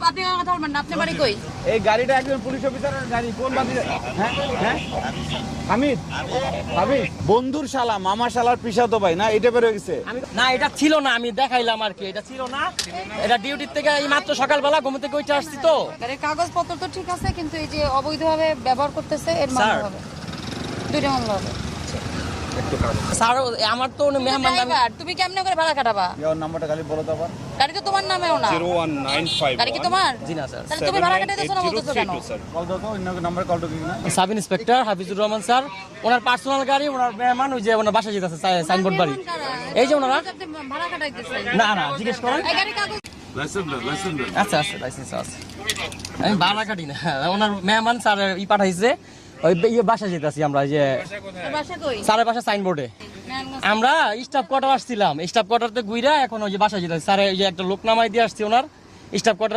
আপনি কথা বলবেন না, আপনি বাড়ি কই? এই গাড়িটা একজন পুলিশ অফিসারের গাড়ি। কোন বাড়ি? হ্যাঁ হ্যাঁ হামিদ হামিদ বন্ধুর শালা, মামার শালার পিসাতো ভাই না, এটা বের হয়ে গেছে। না এটা ছিল না, আমি দেখাইলাম আর কি, এটা ছিল না। এটা ডিউটির থেকে এই মাত্র সকালবেলা ঘুম থেকে উঠে আসছি তো। গাড়ির কাগজপত্র তো ঠিক আছে, কিন্তু এই যে অবৈধভাবে ব্যবহার করতেছে এর মামলা হবে, 2টা মামলা হবে। স্যার আমার তো মেহমান, ড্রাইভার তুমি কেমনে করে ভাড়া কাটাবা? ওর নাম্বারটা খালি বলো তো আবার। গাড়ি তো তোমার নামেও না। 01951 গাড়ি কি তোমার? জি না স্যার। তাহলে তুমি ভাড়া কাটাইতেছো না বলতেছো কেন? কল দাও তো, অন্য নাম্বার কল তো কি না। Sub inspector Hafizur Rahman sir, ওনার পার্সোনাল গাড়ি, ওনার মেহমান, ওই যে ওনার বাসা যেতে আছে সাইনবোর্ড বাড়ি, এই যে ওনারা। আপনি ভাড়া কাটাইতেছেন? না না জিজ্ঞেস করেন। এই গাড়ির কাগজ আচ্ছা আচ্ছা লাইসেন্স আছে, আমি ভাড়া কাটি না। ওনার মেহমান স্যার ই পাঠাইছে, ওই ইয়ে বাসা যেতেছি আমরা, এই যে বাসা কই? স্যারের বাসা সাইনবোর্ডে। আমরা স্টাফ কোয়ার্টার আসছিলাম, স্টাফ কোয়ার্টারতে ঘুরে এখন ওই যে বাসা যেতেছি। স্যার এই যে একটা লোক নামাই দিয়ে আসছি ওনার স্টাফ কোয়ার্টার।